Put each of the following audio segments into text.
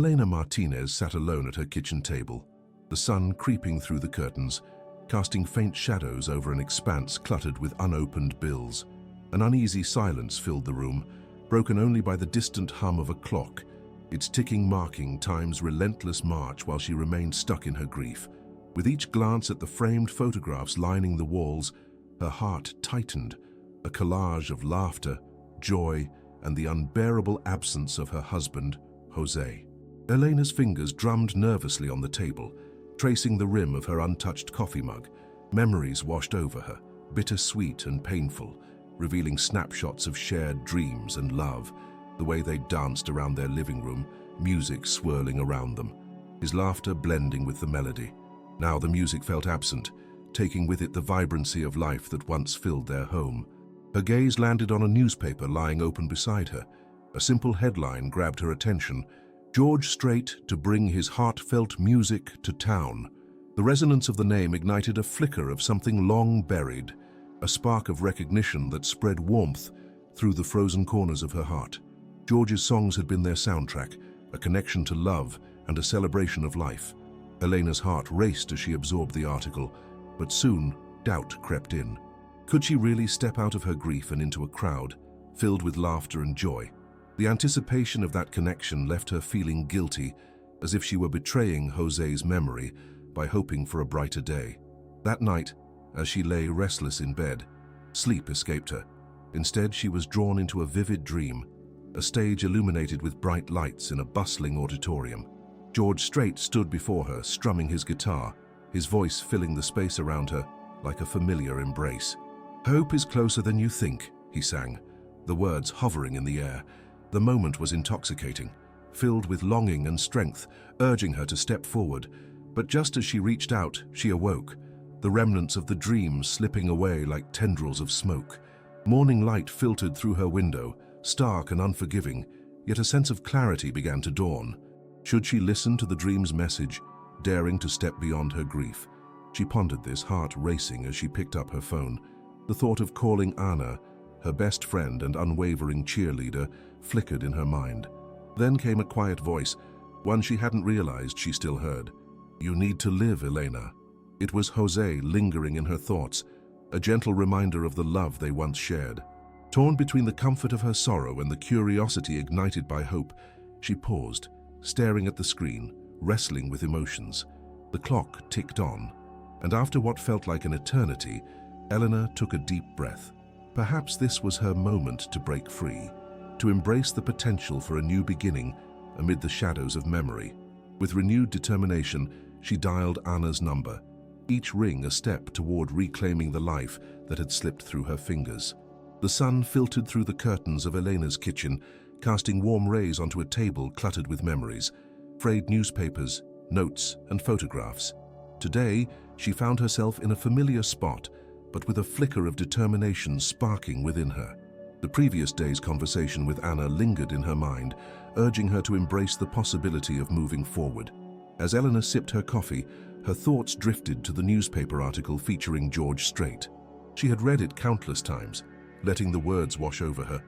Elena Martinez sat alone at her kitchen table, the sun creeping through the curtains, casting faint shadows over an expanse cluttered with unopened bills. An uneasy silence filled the room, broken only by the distant hum of a clock, its ticking marking time's relentless march while she remained stuck in her grief. With each glance at the framed photographs lining the walls, her heart tightened, a collage of laughter, joy, and the unbearable absence of her husband, Jose. Elena's fingers drummed nervously on the table, tracing the rim of her untouched coffee mug. Memories washed over her, bittersweet and painful, revealing snapshots of shared dreams and love, the way they danced around their living room, music swirling around them, his laughter blending with the melody. Now the music felt absent, taking with it the vibrancy of life that once filled their home. Her gaze landed on a newspaper lying open beside her. A simple headline grabbed her attention: George Strait to bring his heartfelt music to town. The resonance of the name ignited a flicker of something long buried, a spark of recognition that spread warmth through the frozen corners of her heart. George's songs had been their soundtrack, a connection to love and a celebration of life. Elena's heart raced as she absorbed the article, but soon doubt crept in. Could she really step out of her grief and into a crowd, filled with laughter and joy? The anticipation of that connection left her feeling guilty, as if she were betraying Jose's memory by hoping for a brighter day. That night, as she lay restless in bed, sleep escaped her. Instead, she was drawn into a vivid dream, a stage illuminated with bright lights in a bustling auditorium. George Strait stood before her, strumming his guitar, his voice filling the space around her like a familiar embrace. "Hope is closer than you think," he sang, the words hovering in the air. The moment was intoxicating, filled with longing and strength, urging her to step forward. But just as she reached out, she awoke, the remnants of the dream slipping away like tendrils of smoke. Morning light filtered through her window, stark and unforgiving, yet a sense of clarity began to dawn. Should she listen to the dream's message, daring to step beyond her grief? She pondered this, heart racing as she picked up her phone. The thought of calling Anna, her best friend and unwavering cheerleader, flickered in her mind. Then came a quiet voice, one she hadn't realized she still heard. "You need to live, Elena." It was Jose lingering in her thoughts, a gentle reminder of the love they once shared. Torn between the comfort of her sorrow and the curiosity ignited by hope, she paused, staring at the screen, wrestling with emotions. The clock ticked on, and after what felt like an eternity, Elena took a deep breath. Perhaps this was her moment to break free, to embrace the potential for a new beginning amid the shadows of memory. With renewed determination, she dialed Anna's number, each ring a step toward reclaiming the life that had slipped through her fingers. The sun filtered through the curtains of Elena's kitchen, casting warm rays onto a table cluttered with memories, frayed newspapers, notes, and photographs. Today, she found herself in a familiar spot, but with a flicker of determination sparking within her. The previous day's conversation with Anna lingered in her mind, urging her to embrace the possibility of moving forward. As Elena sipped her coffee, her thoughts drifted to the newspaper article featuring George Strait. She had read it countless times, letting the words wash over her.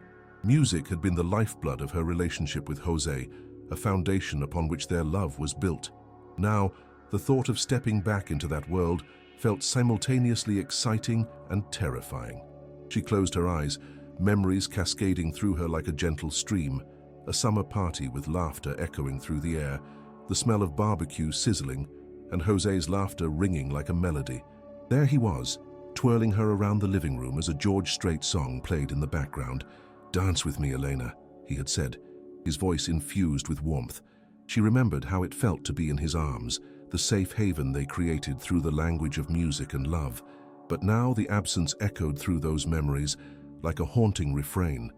Music had been the lifeblood of her relationship with Jose, a foundation upon which their love was built. Now, the thought of stepping back into that world felt simultaneously exciting and terrifying. She closed her eyes, memories cascading through her like a gentle stream, a summer party with laughter echoing through the air, the smell of barbecue sizzling, and Jose's laughter ringing like a melody. There he was, twirling her around the living room as a George Strait song played in the background. "Dance with me, Elena," he had said, his voice infused with warmth. She remembered how it felt to be in his arms, the safe haven they created through the language of music and love. But now the absence echoed through those memories like a haunting refrain.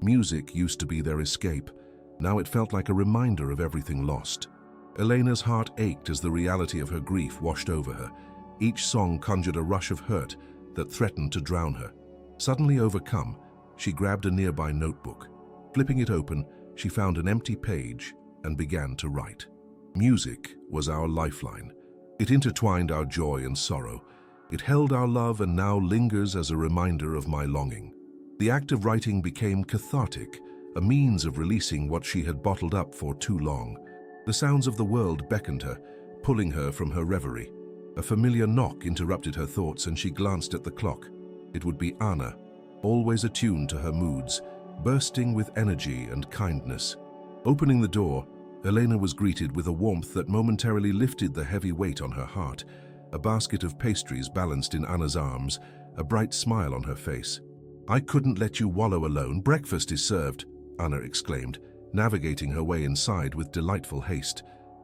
Music used to be their escape. Now it felt like a reminder of everything lost. Elena's heart ached as the reality of her grief washed over her. Each song conjured a rush of hurt that threatened to drown her. Suddenly overcome, she grabbed a nearby notebook. Flipping it open, she found an empty page and began to write. Music was our lifeline. It intertwined our joy and sorrow. It held our love and now lingers as a reminder of my longing. The act of writing became cathartic, a means of releasing what she had bottled up for too long. The sounds of the world beckoned her, pulling her from her reverie. A familiar knock interrupted her thoughts and she glanced at the clock. It would be Anna, always attuned to her moods, bursting with energy and kindness. Opening the door, Elena was greeted with a warmth that momentarily lifted the heavy weight on her heart. A basket of pastries balanced in Anna's arms, a bright smile on her face. "I couldn't let you wallow alone. Breakfast is served," Anna exclaimed, navigating her way inside with delightful haste.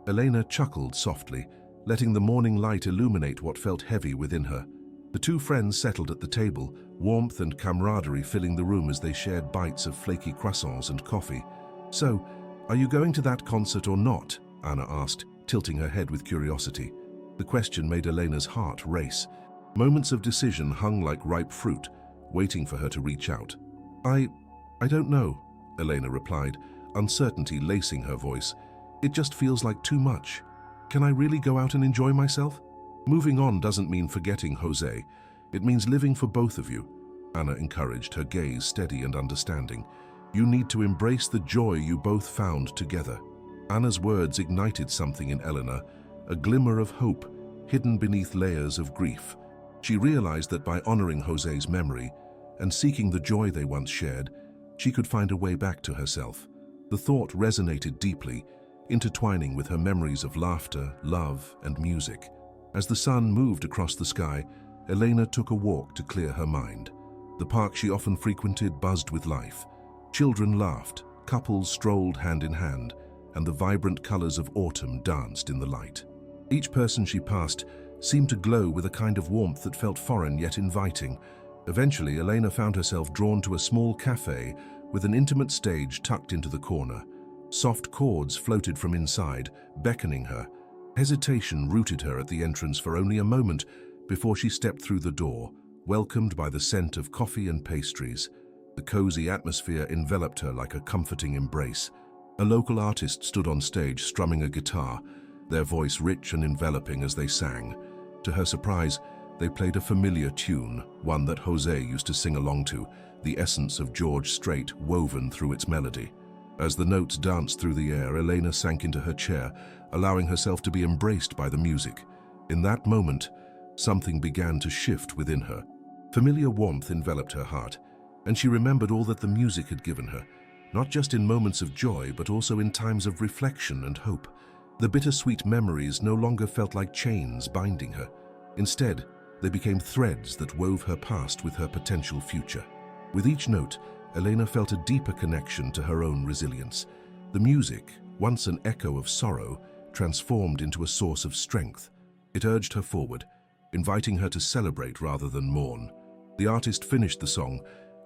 Elena chuckled softly, letting the morning light illuminate what felt heavy within her. The two friends settled at the table, warmth and camaraderie filling the room as they shared bites of flaky croissants and coffee. "So, are you going to that concert or not?" Anna asked, tilting her head with curiosity. The question made Elena's heart race. Moments of decision hung like ripe fruit, waiting for her to reach out. I don't know," Elena replied, uncertainty lacing her voice. "It just feels like too much. Can I really go out and enjoy myself?" "Moving on doesn't mean forgetting Jose. It means living for both of you," Anna encouraged, her gaze steady and understanding. "You need to embrace the joy you both found together." Anna's words ignited something in Elena, a glimmer of hope hidden beneath layers of grief. She realized that by honoring Jose's memory and seeking the joy they once shared, she could find a way back to herself. The thought resonated deeply, intertwining with her memories of laughter, love, and music. As the sun moved across the sky, Elena took a walk to clear her mind. The park she often frequented buzzed with life. Children laughed, couples strolled hand in hand, and the vibrant colors of autumn danced in the light. Each person she passed seemed to glow with a kind of warmth that felt foreign yet inviting. Eventually, Elena found herself drawn to a small cafe with an intimate stage tucked into the corner. Soft chords floated from inside, beckoning her. Hesitation rooted her at the entrance for only a moment before she stepped through the door, welcomed by the scent of coffee and pastries. The cozy atmosphere enveloped her like a comforting embrace. A local artist stood on stage strumming a guitar, their voice rich and enveloping as they sang. To her surprise, they played a familiar tune, one that Jose used to sing along to, the essence of George Strait woven through its melody. As the notes danced through the air, Elena sank into her chair, allowing herself to be embraced by the music. In that moment, something began to shift within her. Familiar warmth enveloped her heart, and she remembered all that the music had given her, not just in moments of joy, but also in times of reflection and hope. The bittersweet memories no longer felt like chains binding her. Instead, they became threads that wove her past with her potential future. With each note, Elena felt a deeper connection to her own resilience. The music, once an echo of sorrow, transformed into a source of strength. It urged her forward, inviting her to celebrate rather than mourn. The artist finished the song,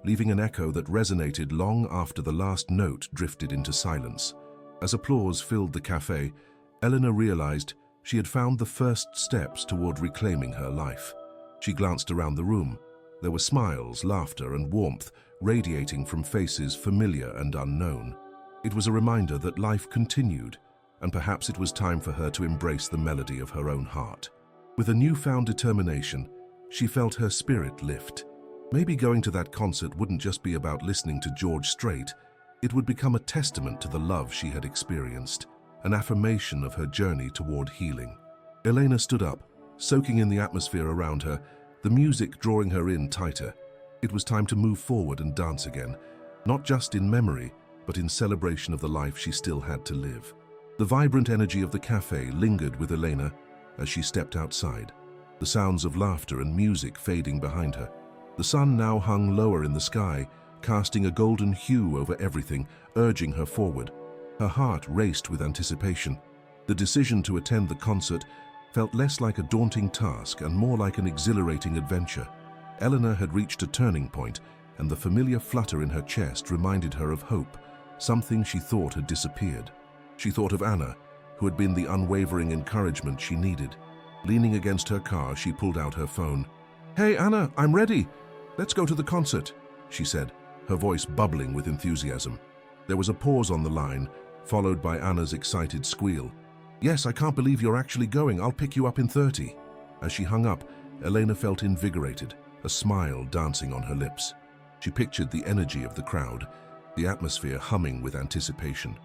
leaving an echo that resonated long after the last note drifted into silence. As applause filled the cafe, Elena realized she had found the first steps toward reclaiming her life. She glanced around the room. There were smiles, laughter, and warmth radiating from faces familiar and unknown. It was a reminder that life continued, and perhaps it was time for her to embrace the melody of her own heart. With a newfound determination, she felt her spirit lift. Maybe going to that concert wouldn't just be about listening to George Strait. It would become a testament to the love she had experienced, an affirmation of her journey toward healing. Elena stood up, soaking in the atmosphere around her, the music drawing her in tighter. It was time to move forward and dance again, not just in memory, but in celebration of the life she still had to live. The vibrant energy of the cafe lingered with Elena as she stepped outside, the sounds of laughter and music fading behind her. The sun now hung lower in the sky, casting a golden hue over everything, urging her forward. Her heart raced with anticipation. The decision to attend the concert felt less like a daunting task and more like an exhilarating adventure. Elena had reached a turning point, and the familiar flutter in her chest reminded her of hope, something she thought had disappeared. She thought of Anna, who had been the unwavering encouragement she needed. Leaning against her car, she pulled out her phone. "Hey, Anna, I'm ready. Let's go to the concert," she said, her voice bubbling with enthusiasm. There was a pause on the line, followed by Anna's excited squeal. "Yes, I can't believe you're actually going. I'll pick you up in 30. As she hung up, Elena felt invigorated, a smile dancing on her lips. She pictured the energy of the crowd, the atmosphere humming with anticipation.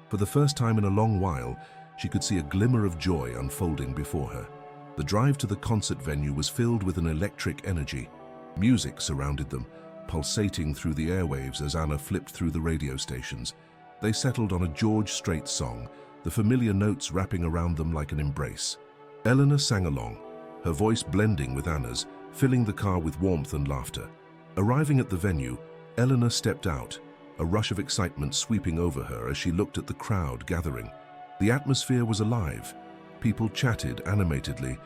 For the first time in a long while, she could see a glimmer of joy unfolding before her. The drive to the concert venue was filled with an electric energy. Music surrounded them, pulsating through the airwaves as Anna flipped through the radio stations. They settled on a George Strait song, the familiar notes wrapping around them like an embrace. Eleanor sang along, her voice blending with Anna's, filling the car with warmth and laughter. Arriving at the venue, Eleanor stepped out, a rush of excitement sweeping over her as she looked at the crowd gathering. The atmosphere was alive. People chatted animatedly,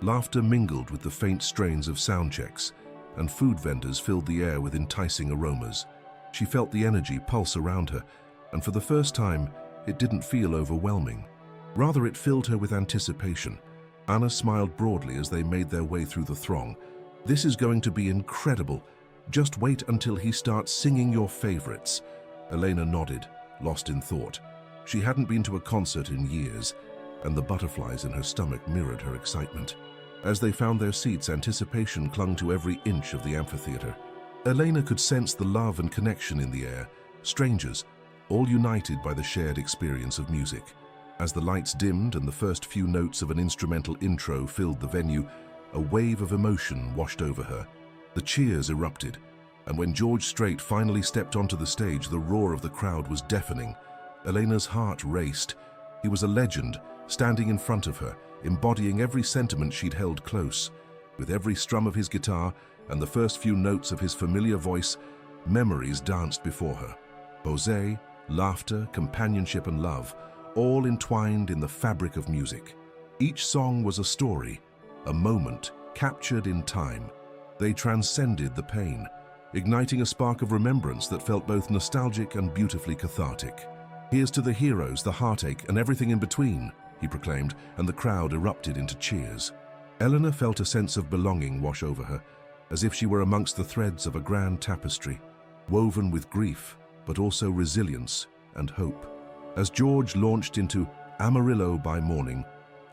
laughter mingled with the faint strains of sound checks, and food vendors filled the air with enticing aromas. She felt the energy pulse around her, and for the first time, it didn't feel overwhelming. Rather, it filled her with anticipation. Anna smiled broadly as they made their way through the throng. "This is going to be incredible. Just wait until he starts singing your favorites." Elena nodded, lost in thought. She hadn't been to a concert in years, and the butterflies in her stomach mirrored her excitement. As they found their seats, anticipation clung to every inch of the amphitheater. Elena could sense the love and connection in the air, strangers, all united by the shared experience of music. As the lights dimmed and the first few notes of an instrumental intro filled the venue, a wave of emotion washed over her. The cheers erupted, and when George Strait finally stepped onto the stage, the roar of the crowd was deafening. Elena's heart raced. He was a legend, standing in front of her, embodying every sentiment she'd held close. With every strum of his guitar and the first few notes of his familiar voice, memories danced before her. Jose, laughter, companionship, and love, all entwined in the fabric of music. Each song was a story, a moment captured in time. They transcended the pain, igniting a spark of remembrance that felt both nostalgic and beautifully cathartic. "Here's to the heroes, the heartache, and everything in between," he proclaimed, and the crowd erupted into cheers. Eleanor felt a sense of belonging wash over her, as if she were amongst the threads of a grand tapestry, woven with grief, but also resilience and hope. As George launched into Amarillo by Morning,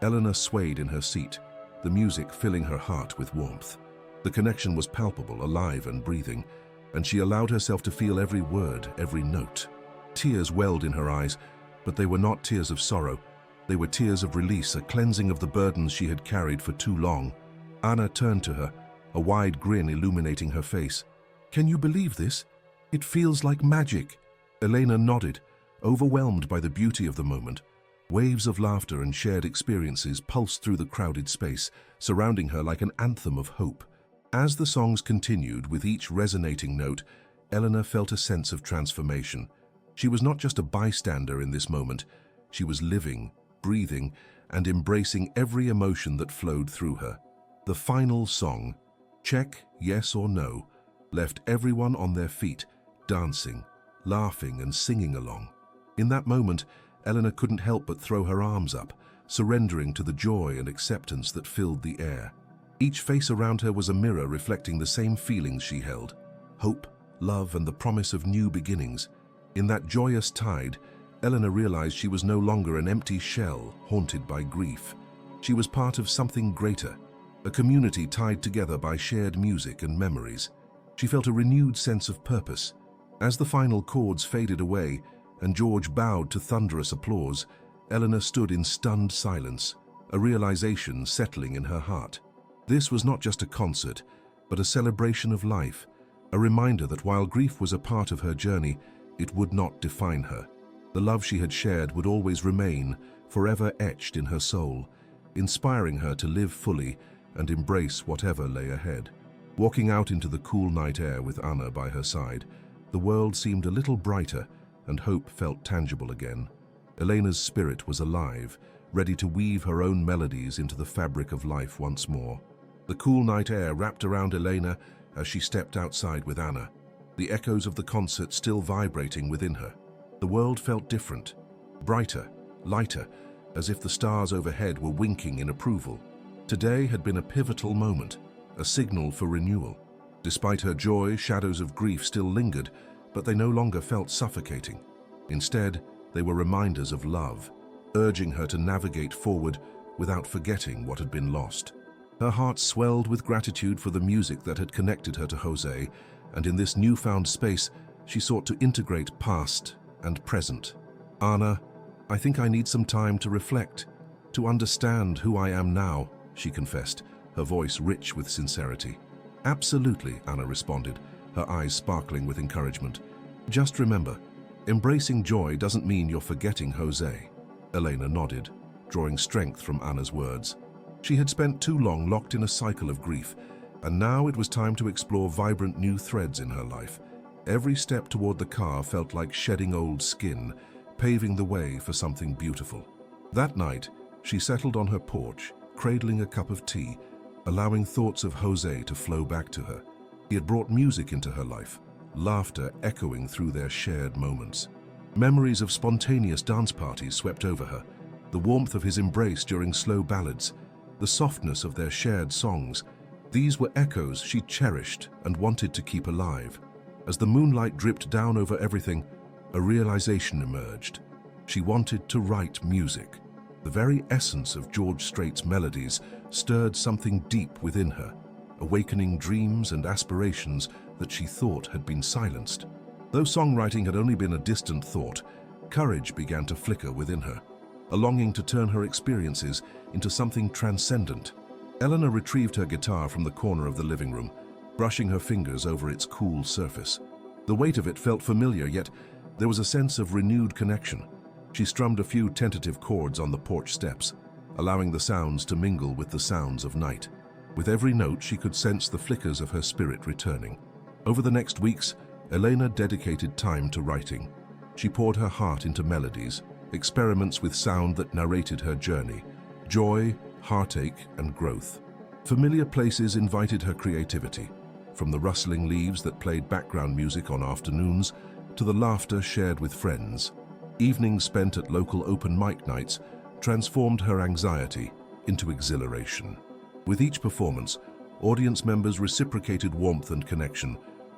Eleanor swayed in her seat, the music filling her heart with warmth. The connection was palpable, alive and breathing, and she allowed herself to feel every word, every note. Tears welled in her eyes, but they were not tears of sorrow. They were tears of release, a cleansing of the burdens she had carried for too long. Anna turned to her, a wide grin illuminating her face. "Can you believe this? It feels like magic." Elena nodded, overwhelmed by the beauty of the moment. Waves of laughter and shared experiences pulsed through the crowded space, surrounding her like an anthem of hope. As the songs continued, with each resonating note, Eleanor felt a sense of transformation. She was not just a bystander in this moment. She was living, breathing, and embracing every emotion that flowed through her. The final song, Check, Yes or No, left everyone on their feet, dancing, laughing, and singing along. In that moment, Eleanor couldn't help but throw her arms up, surrendering to the joy and acceptance that filled the air. Each face around her was a mirror reflecting the same feelings she held: hope, love, and the promise of new beginnings. In that joyous tide, Eleanor realized she was no longer an empty shell haunted by grief. She was part of something greater, a community tied together by shared music and memories. She felt a renewed sense of purpose. As the final chords faded away and George bowed to thunderous applause, Eleanor stood in stunned silence, a realization settling in her heart. This was not just a concert, but a celebration of life, a reminder that while grief was a part of her journey, it would not define her. The love she had shared would always remain, forever etched in her soul, inspiring her to live fully and embrace whatever lay ahead. Walking out into the cool night air with Anna by her side, the world seemed a little brighter and hope felt tangible again. Elena's spirit was alive, ready to weave her own melodies into the fabric of life once more. The cool night air wrapped around Elena as she stepped outside with Anna, the echoes of the concert still vibrating within her. The world felt different, brighter, lighter, as if the stars overhead were winking in approval. Today had been a pivotal moment, a signal for renewal. Despite her joy, shadows of grief still lingered, but they no longer felt suffocating. Instead, they were reminders of love, urging her to navigate forward without forgetting what had been lost. Her heart swelled with gratitude for the music that had connected her to Jose, and in this newfound space, she sought to integrate past and present. Anna, I think I need some time to reflect, to understand who I am now, she confessed, her voice rich with sincerity. Absolutely, Anna responded, her eyes sparkling with encouragement. Just remember, embracing joy doesn't mean you're forgetting Jose. Elena nodded, drawing strength from Anna's words. She had spent too long locked in a cycle of grief, and now it was time to explore vibrant new threads in her life. Every step toward the car felt like shedding old skin, paving the way for something beautiful. That night, she settled on her porch, cradling a cup of tea, allowing thoughts of Jose to flow back to her. He had brought music into her life, laughter echoing through their shared moments. Memories of spontaneous dance parties swept over her, the warmth of his embrace during slow ballads, the softness of their shared songs. These were echoes she cherished and wanted to keep alive. As the moonlight dripped down over everything, a realization emerged. She wanted to write music. The very essence of George Strait's melodies stirred something deep within her, awakening dreams and aspirations that she thought had been silenced. Though songwriting had only been a distant thought, courage began to flicker within her, a longing to turn her experiences into something transcendent. Eleanor retrieved her guitar from the corner of the living room, brushing her fingers over its cool surface. The weight of it felt familiar, yet there was a sense of renewed connection. She strummed a few tentative chords on the porch steps, allowing the sounds to mingle with the sounds of night. With every note, she could sense the flickers of her spirit returning. Over the next weeks, Elena dedicated time to writing. She poured her heart into melodies, experiments with sound that narrated her journey, joy, heartache, and growth. Familiar places invited her creativity, from the rustling leaves that played background music on afternoons to the laughter shared with friends. Evenings spent at local open mic nights transformed her anxiety into exhilaration. With each performance, audience members reciprocated warmth and connection,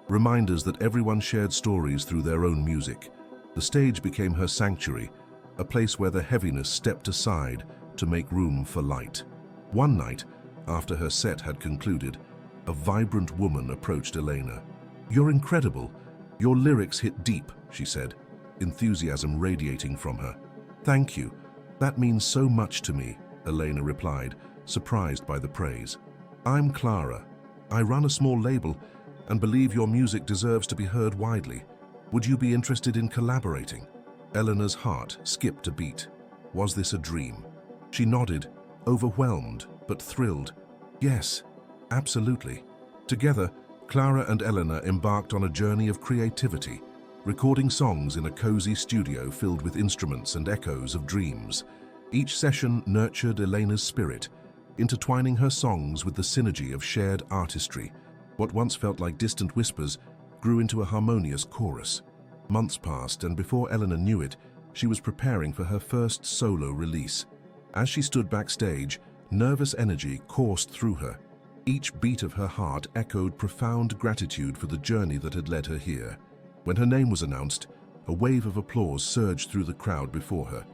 reminders that everyone shared stories through their own music. The stage became her sanctuary, a place where the heaviness stepped aside to make room for light. One night, after her set had concluded, a vibrant woman approached Elena. "You're incredible. Your lyrics hit deep," she said, enthusiasm radiating from her. "Thank you. That means so much to me," Elena replied, surprised by the praise. "I'm Clara. I run a small label and believe your music deserves to be heard widely. Would you be interested in collaborating?" Eleanor's heart skipped a beat. Was this a dream? She nodded, overwhelmed but thrilled. Yes, absolutely. Together, Clara and Eleanor embarked on a journey of creativity, recording songs in a cozy studio filled with instruments and echoes of dreams. Each session nurtured Elena's spirit, intertwining her songs with the synergy of shared artistry. What once felt like distant whispers grew into a harmonious chorus. Months passed, and before Eleanor knew it, she was preparing for her first solo release. As she stood backstage, nervous energy coursed through her. Each beat of her heart echoed profound gratitude for the journey that had led her here. When her name was announced, a wave of applause surged through the crowd before her.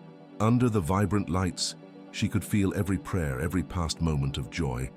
Under the vibrant lights, she could feel every prayer, every past moment of joy,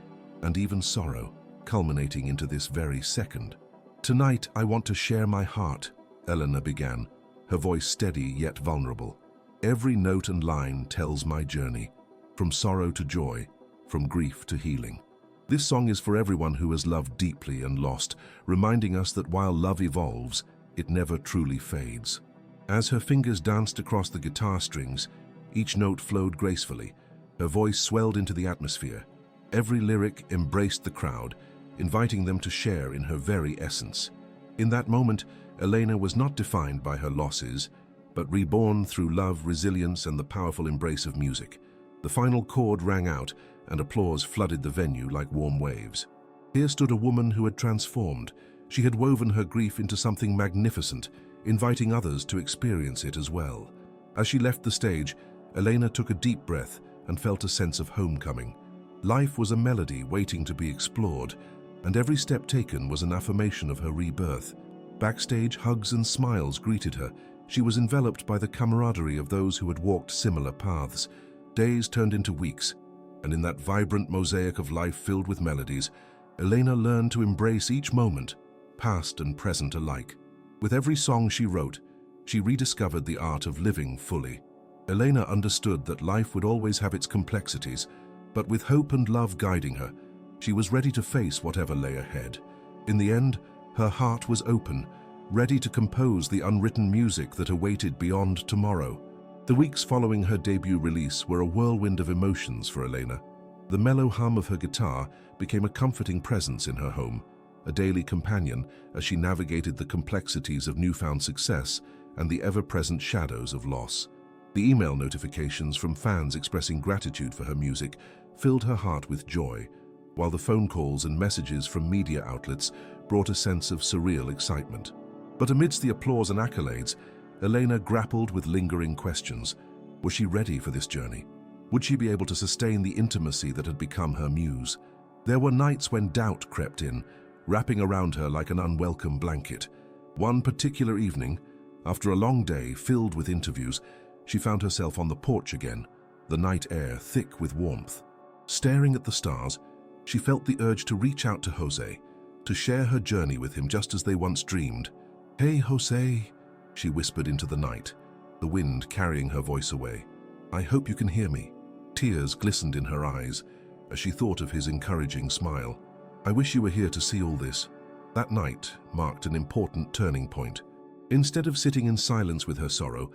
and even sorrow, culminating into this very second. "Tonight, I want to share my heart," Eleanor began, her voice steady yet vulnerable. "Every note and line tells my journey, from sorrow to joy, from grief to healing. This song is for everyone who has loved deeply and lost, reminding us that while love evolves, it never truly fades." As her fingers danced across the guitar strings, each note flowed gracefully. Her voice swelled into the atmosphere. Every lyric embraced the crowd, inviting them to share in her very essence. In that moment, Elena was not defined by her losses, but reborn through love, resilience, and the powerful embrace of music. The final chord rang out, and applause flooded the venue like warm waves. Here stood a woman who had transformed. She had woven her grief into something magnificent, inviting others to experience it as well. As she left the stage, Elena took a deep breath and felt a sense of homecoming. Life was a melody waiting to be explored, and every step taken was an affirmation of her rebirth. Backstage, hugs and smiles greeted her. She was enveloped by the camaraderie of those who had walked similar paths. Days turned into weeks, and in that vibrant mosaic of life filled with melodies, Elena learned to embrace each moment, past and present alike. With every song she wrote, she rediscovered the art of living fully. Elena understood that life would always have its complexities, but with hope and love guiding her, she was ready to face whatever lay ahead. In the end, her heart was open, ready to compose the unwritten music that awaited beyond tomorrow. The weeks following her debut release were a whirlwind of emotions for Elena. The mellow hum of her guitar became a comforting presence in her home, a daily companion as she navigated the complexities of newfound success and the ever-present shadows of loss. The email notifications from fans expressing gratitude for her music filled her heart with joy, while the phone calls and messages from media outlets brought a sense of surreal excitement. But amidst the applause and accolades, Elena grappled with lingering questions. Was she ready for this journey? Would she be able to sustain the intimacy that had become her muse? There were nights when doubt crept in, wrapping around her like an unwelcome blanket. One particular evening, after a long day filled with interviews, she found herself on the porch again, the night air thick with warmth. Staring at the stars, she felt the urge to reach out to Jose, to share her journey with him just as they once dreamed. "Hey, Jose," she whispered into the night, the wind carrying her voice away. "I hope you can hear me." Tears glistened in her eyes as she thought of his encouraging smile. "I wish you were here to see all this." That night marked an important turning point. Instead of sitting in silence with her sorrow,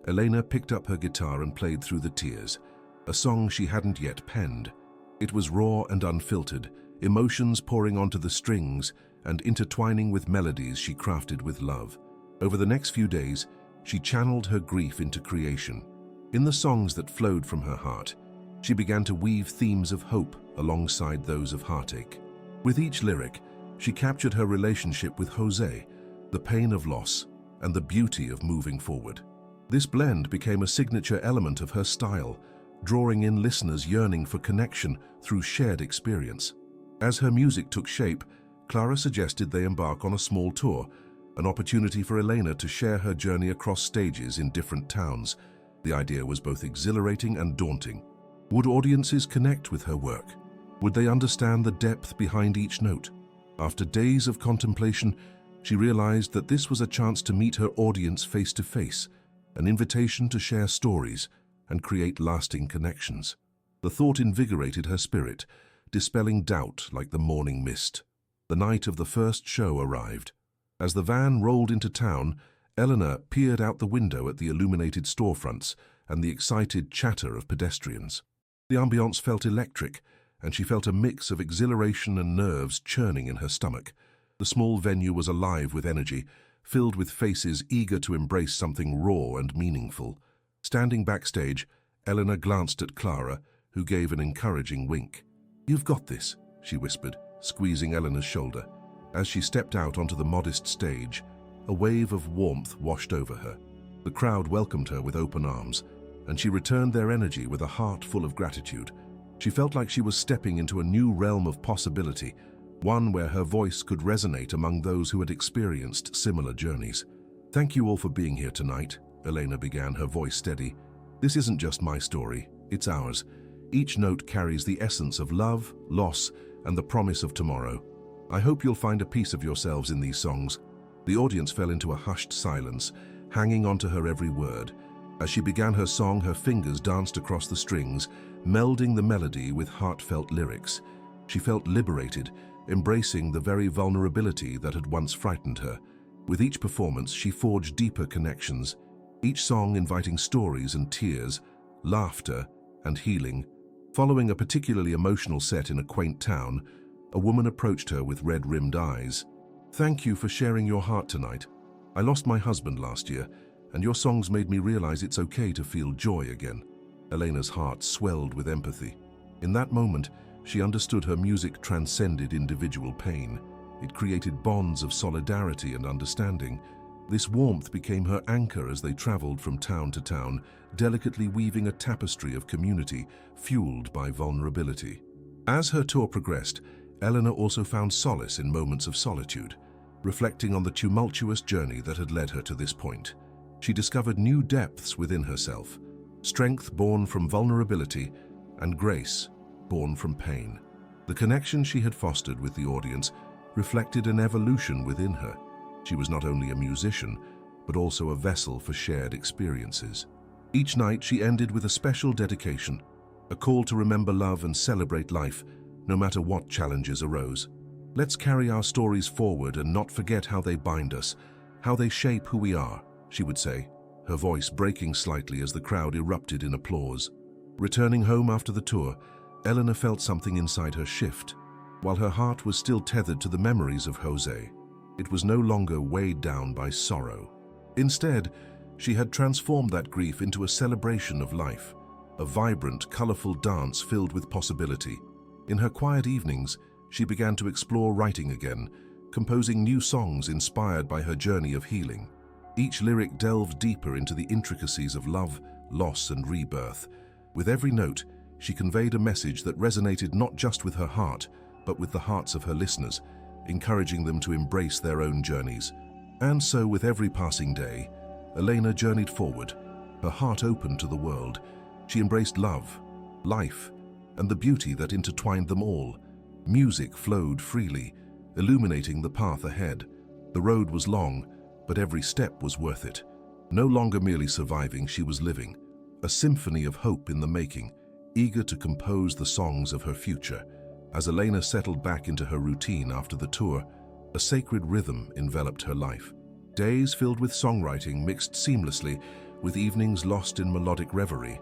Elena picked up her guitar and played through the tears, a song she hadn't yet penned. It was raw and unfiltered, emotions pouring onto the strings and intertwining with melodies she crafted with love. Over the next few days, she channeled her grief into creation. In the songs that flowed from her heart, she began to weave themes of hope alongside those of heartache. With each lyric, she captured her relationship with Jose, the pain of loss, and the beauty of moving forward. This blend became a signature element of her style, drawing in listeners yearning for connection through shared experience. As her music took shape, Clara suggested they embark on a small tour, an opportunity for Elena to share her journey across stages in different towns. The idea was both exhilarating and daunting. Would audiences connect with her work? Would they understand the depth behind each note? After days of contemplation, she realized that this was a chance to meet her audience face to face, an invitation to share stories and create lasting connections. The thought invigorated her spirit, dispelling doubt like the morning mist. The night of the first show arrived. As the van rolled into town, Eleanor peered out the window at the illuminated storefronts and the excited chatter of pedestrians. The ambiance felt electric, and she felt a mix of exhilaration and nerves churning in her stomach. The small venue was alive with energy, filled with faces eager to embrace something raw and meaningful. Standing backstage, Eleanor glanced at Clara, who gave an encouraging wink. "You've got this," she whispered, squeezing Eleanor's shoulder. As she stepped out onto the modest stage, a wave of warmth washed over her. The crowd welcomed her with open arms, and she returned their energy with a heart full of gratitude. She felt like she was stepping into a new realm of possibility, one where her voice could resonate among those who had experienced similar journeys. "Thank you all for being here tonight," Elena began, her voice steady. "This isn't just my story, it's ours. Each note carries the essence of love, loss, and the promise of tomorrow. I hope you'll find a piece of yourselves in these songs." The audience fell into a hushed silence, hanging onto her every word. As she began her song, her fingers danced across the strings, melding the melody with heartfelt lyrics. She felt liberated, embracing the very vulnerability that had once frightened her. With each performance, she forged deeper connections, each song inviting stories and tears, laughter and healing. Following a particularly emotional set in a quaint town, a woman approached her with red-rimmed eyes. "Thank you for sharing your heart tonight. I lost my husband last year, and your songs made me realize it's okay to feel joy again." Elena's heart swelled with empathy. In that moment, she understood her music transcended individual pain. It created bonds of solidarity and understanding. This warmth became her anchor as they traveled from town to town, delicately weaving a tapestry of community fueled by vulnerability. As her tour progressed, Eleanor also found solace in moments of solitude, reflecting on the tumultuous journey that had led her to this point. She discovered new depths within herself, strength born from vulnerability and grace born from pain. The connection she had fostered with the audience reflected an evolution within her. She was not only a musician, but also a vessel for shared experiences. Each night she ended with a special dedication, a call to remember love and celebrate life, no matter what challenges arose. Let's carry our stories forward and not forget how they bind us, how they shape who we are, she would say, her voice breaking slightly as the crowd erupted in applause. Returning home after the tour, Eleanor felt something inside her shift. While her heart was still tethered to the memories of Jose, it was no longer weighed down by sorrow. Instead, she had transformed that grief into a celebration of life, a vibrant, colorful dance filled with possibility. In her quiet evenings, she began to explore writing again, composing new songs inspired by her journey of healing. Each lyric delved deeper into the intricacies of love, loss, and rebirth. With every note, she conveyed a message that resonated not just with her heart, but with the hearts of her listeners, encouraging them to embrace their own journeys. And so, with every passing day, Elena journeyed forward, her heart open to the world. She embraced love, life, and the beauty that intertwined them all. Music flowed freely, illuminating the path ahead. The road was long, but every step was worth it. No longer merely surviving, she was living, a symphony of hope in the making, eager to compose the songs of her future. As Elena settled back into her routine after the tour, a sacred rhythm enveloped her life. Days filled with songwriting mixed seamlessly, with evenings lost in melodic reverie.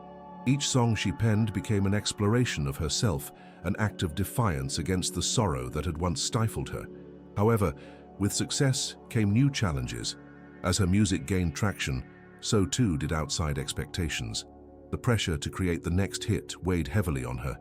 Each song she penned became an exploration of herself, an act of defiance against the sorrow that had once stifled her. However, with success came new challenges. As her music gained traction, so too did outside expectations. The pressure to create the next hit weighed heavily on her,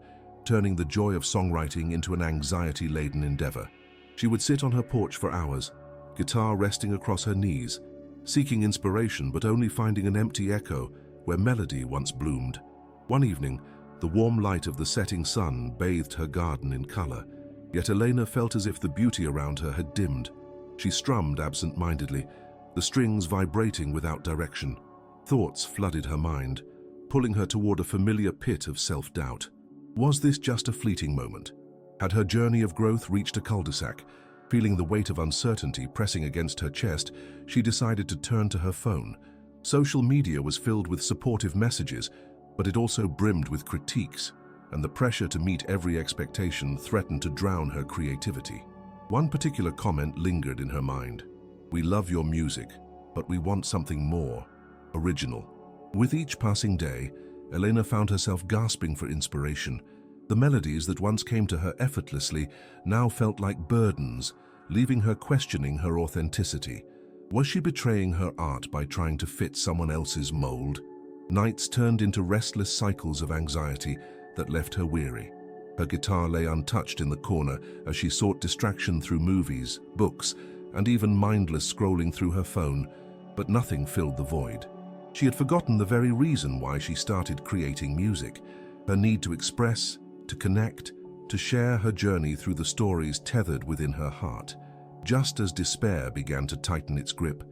turning the joy of songwriting into an anxiety-laden endeavor. She would sit on her porch for hours, guitar resting across her knees, seeking inspiration but only finding an empty echo where melody once bloomed. One evening, the warm light of the setting sun bathed her garden in color, yet Elena felt as if the beauty around her had dimmed. She strummed absent-mindedly, the strings vibrating without direction. Thoughts flooded her mind, pulling her toward a familiar pit of self-doubt. Was this just a fleeting moment? Had her journey of growth reached a cul-de-sac? Feeling the weight of uncertainty pressing against her chest, she decided to turn to her phone. Social media was filled with supportive messages, but it also brimmed with critiques, and the pressure to meet every expectation threatened to drown her creativity. One particular comment lingered in her mind. "We love your music, but we want something more, original." With each passing day, Elena found herself gasping for inspiration. The melodies that once came to her effortlessly now felt like burdens, leaving her questioning her authenticity. Was she betraying her art by trying to fit someone else's mold? Nights turned into restless cycles of anxiety that left her weary. Her guitar lay untouched in the corner as she sought distraction through movies, books, and even mindless scrolling through her phone, but nothing filled the void. She had forgotten the very reason why she started creating music, her need to express, to connect, to share her journey through the stories tethered within her heart. Just as despair began to tighten its grip,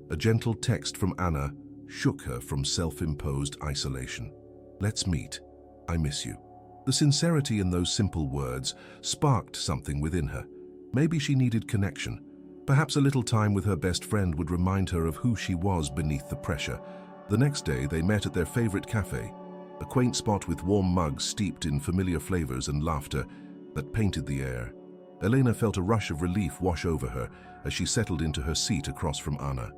a gentle text from Anna shook her from self-imposed isolation. "Let's meet. I miss you." The sincerity in those simple words sparked something within her. Maybe she needed connection. Perhaps a little time with her best friend would remind her of who she was beneath the pressure. The next day, they met at their favorite cafe, a quaint spot with warm mugs steeped in familiar flavors and laughter that painted the air. Elena felt a rush of relief wash over her as she settled into her seat across from Anna.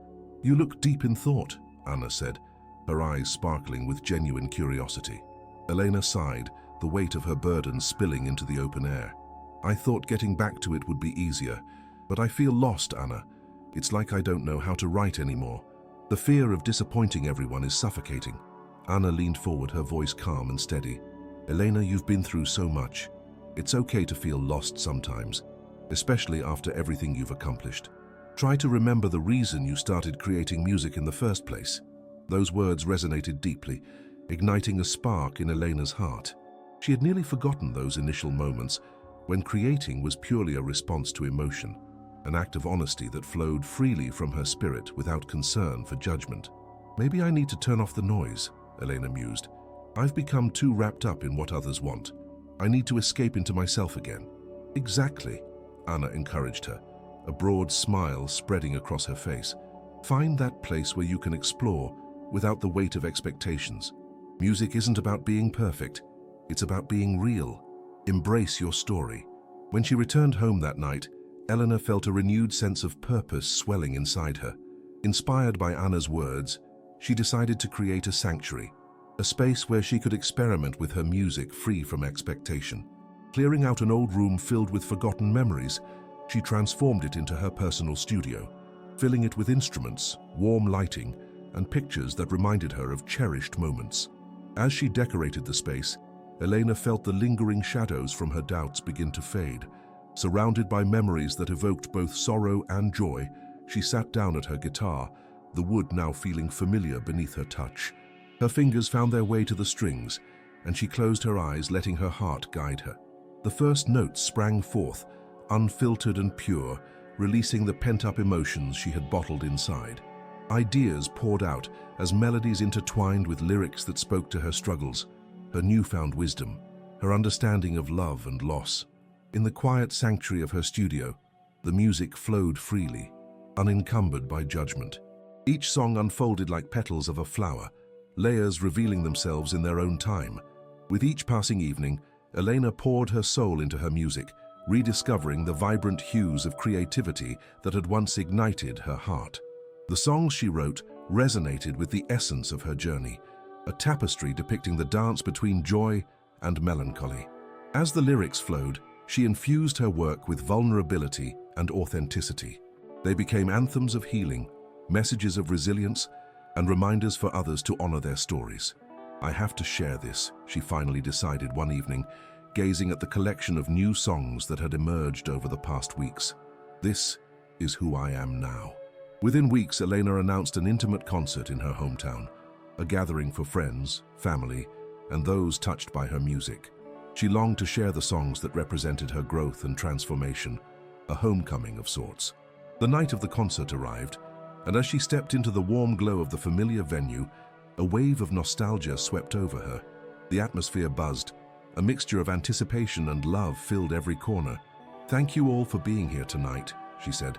"You look deep in thought," Anna said, her eyes sparkling with genuine curiosity. Elena sighed, the weight of her burden spilling into the open air. "I thought getting back to it would be easier, but I feel lost, Anna. It's like I don't know how to write anymore. The fear of disappointing everyone is suffocating." Anna leaned forward, her voice calm and steady. "Elena, you've been through so much. It's okay to feel lost sometimes, especially after everything you've accomplished. Try to remember the reason you started creating music in the first place." Those words resonated deeply, igniting a spark in Elena's heart. She had nearly forgotten those initial moments when creating was purely a response to emotion, an act of honesty that flowed freely from her spirit without concern for judgment. "Maybe I need to turn off the noise," Elena mused. "I've become too wrapped up in what others want. I need to escape into myself again." "Exactly," Anna encouraged her, a broad smile spreading across her face. "Find that place where you can explore, without the weight of expectations. Music isn't about being perfect, it's about being real. Embrace your story. When she returned home that night, Eleanor felt a renewed sense of purpose swelling inside her. Inspired by Anna's words, she decided to create a sanctuary, a space where she could experiment with her music free from expectation. Clearing out an old room filled with forgotten memories, she transformed it into her personal studio, filling it with instruments, warm lighting, and pictures that reminded her of cherished moments. As she decorated the space, Elena felt the lingering shadows from her doubts begin to fade. Surrounded by memories that evoked both sorrow and joy, she sat down at her guitar, the wood now feeling familiar beneath her touch. Her fingers found their way to the strings, and she closed her eyes, letting her heart guide her. The first notes sprang forth, unfiltered and pure, releasing the pent-up emotions she had bottled inside. Ideas poured out as melodies intertwined with lyrics that spoke to her struggles, her newfound wisdom, her understanding of love and loss. In the quiet sanctuary of her studio, the music flowed freely, unencumbered by judgment. Each song unfolded like petals of a flower, layers revealing themselves in their own time. With each passing evening, Elena poured her soul into her music, rediscovering the vibrant hues of creativity that had once ignited her heart. The songs she wrote resonated with the essence of her journey, a tapestry depicting the dance between joy and melancholy. As the lyrics flowed, she infused her work with vulnerability and authenticity. They became anthems of healing, messages of resilience, and reminders for others to honor their stories. "I have to share this," she finally decided one evening, gazing at the collection of new songs that had emerged over the past weeks. "This is who I am now." Within weeks, Elena announced an intimate concert in her hometown, a gathering for friends, family, and those touched by her music. She longed to share the songs that represented her growth and transformation, a homecoming of sorts. The night of the concert arrived, and as she stepped into the warm glow of the familiar venue, a wave of nostalgia swept over her. The atmosphere buzzed, a mixture of anticipation and love filled every corner. "Thank you all for being here tonight," she said,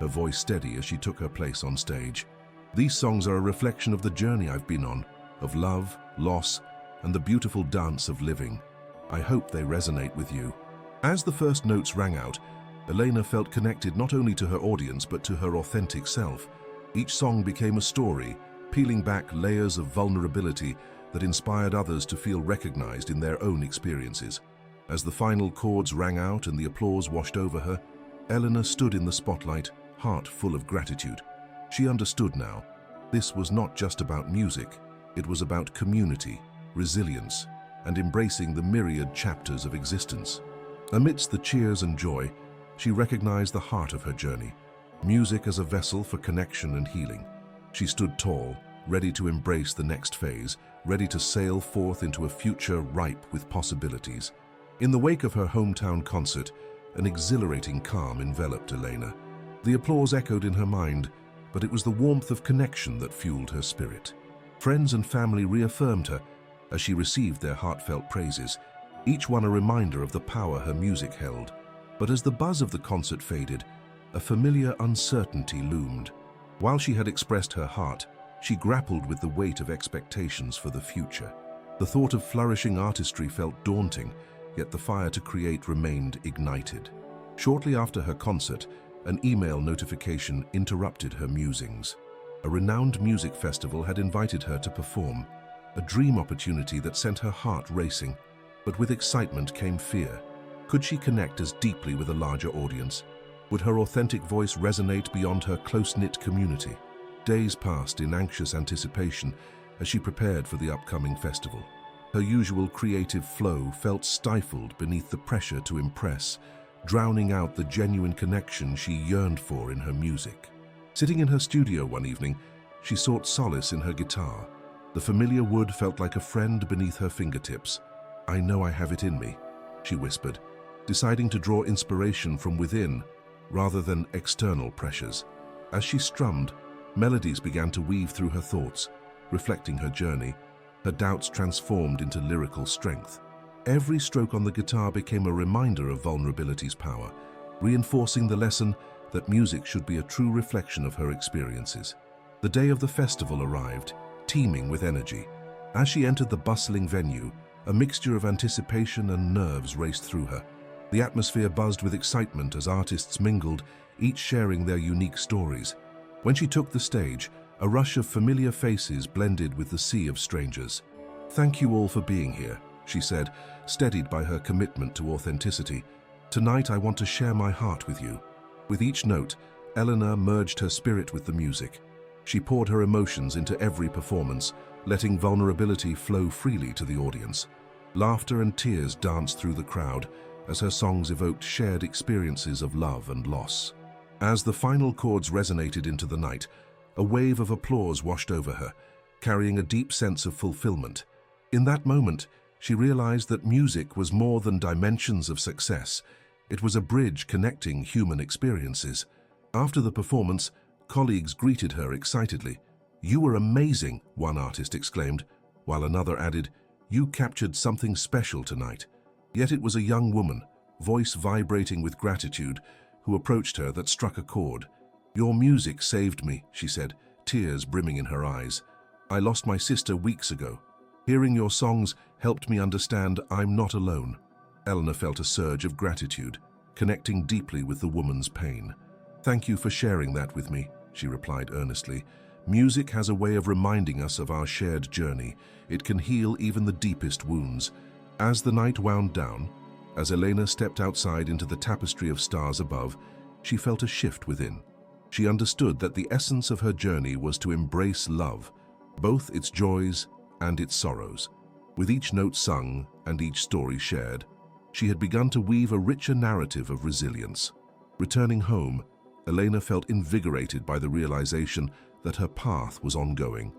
her voice steady as she took her place on stage. "These songs are a reflection of the journey I've been on, of love, loss, and the beautiful dance of living. I hope they resonate with you." As the first notes rang out, Elena felt connected not only to her audience but to her authentic self. Each song became a story, peeling back layers of vulnerability that inspired others to feel recognized in their own experiences. As the final chords rang out and the applause washed over her, Eleanor stood in the spotlight, heart full of gratitude. She understood now. This was not just about music, it was about community, resilience, and embracing the myriad chapters of existence. Amidst the cheers and joy, she recognized the heart of her journey, music as a vessel for connection and healing. She stood tall, ready to embrace the next phase, ready to sail forth into a future ripe with possibilities. In the wake of her hometown concert, an exhilarating calm enveloped Elena. The applause echoed in her mind, but it was the warmth of connection that fueled her spirit. Friends and family reaffirmed her as she received their heartfelt praises, each one a reminder of the power her music held. But as the buzz of the concert faded, a familiar uncertainty loomed. While she had expressed her heart, she grappled with the weight of expectations for the future. The thought of flourishing artistry felt daunting, yet the fire to create remained ignited. Shortly after her concert, an email notification interrupted her musings. A renowned music festival had invited her to perform, a dream opportunity that sent her heart racing. But with excitement came fear. Could she connect as deeply with a larger audience? Would her authentic voice resonate beyond her close-knit community? Days passed in anxious anticipation as she prepared for the upcoming festival. Her usual creative flow felt stifled beneath the pressure to impress, drowning out the genuine connection she yearned for in her music. Sitting in her studio one evening, she sought solace in her guitar. The familiar wood felt like a friend beneath her fingertips. "I know I have it in me," she whispered, deciding to draw inspiration from within rather than external pressures. As she strummed, melodies began to weave through her thoughts, reflecting her journey. Her doubts transformed into lyrical strength. Every stroke on the guitar became a reminder of vulnerability's power, reinforcing the lesson that music should be a true reflection of her experiences. The day of the festival arrived, teeming with energy. As she entered the bustling venue, a mixture of anticipation and nerves raced through her. The atmosphere buzzed with excitement as artists mingled, each sharing their unique stories. When she took the stage, a rush of familiar faces blended with the sea of strangers. "Thank you all for being here," she said, steadied by her commitment to authenticity. "Tonight I want to share my heart with you." With each note, Eleanor merged her spirit with the music. She poured her emotions into every performance, letting vulnerability flow freely to the audience. Laughter and tears danced through the crowd as her songs evoked shared experiences of love and loss. As the final chords resonated into the night, a wave of applause washed over her, carrying a deep sense of fulfillment. In that moment, she realized that music was more than dimensions of success. It was a bridge connecting human experiences. After the performance, colleagues greeted her excitedly. "You were amazing," one artist exclaimed, while another added, "You captured something special tonight." Yet it was a young woman, voice vibrating with gratitude, who approached her that struck a chord. "Your music saved me," she said, tears brimming in her eyes. "I lost my sister weeks ago. Hearing your songs helped me understand I'm not alone." Eleanor felt a surge of gratitude, connecting deeply with the woman's pain. "Thank you for sharing that with me," she replied earnestly. "Music has a way of reminding us of our shared journey. It can heal even the deepest wounds." As the night wound down, as Elena stepped outside into the tapestry of stars above, she felt a shift within. She understood that the essence of her journey was to embrace love, both its joys and its sorrows. With each note sung and each story shared, she had begun to weave a richer narrative of resilience. Returning home, Elena felt invigorated by the realization that her path was ongoing,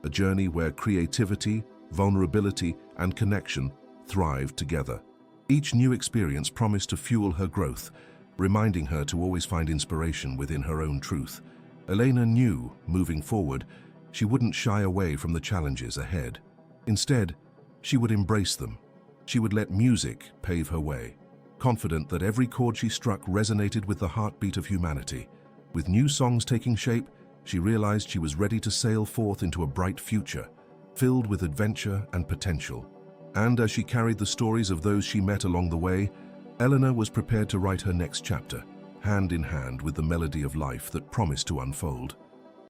a journey where creativity, vulnerability, and connection thrived together. Each new experience promised to fuel her growth, reminding her to always find inspiration within her own truth. Elena knew, moving forward, she wouldn't shy away from the challenges ahead. Instead, she would embrace them. She would let music pave her way, confident that every chord she struck resonated with the heartbeat of humanity. With new songs taking shape, she realized she was ready to sail forth into a bright future, filled with adventure and potential. And as she carried the stories of those she met along the way, Eleanor was prepared to write her next chapter, hand in hand with the melody of life that promised to unfold.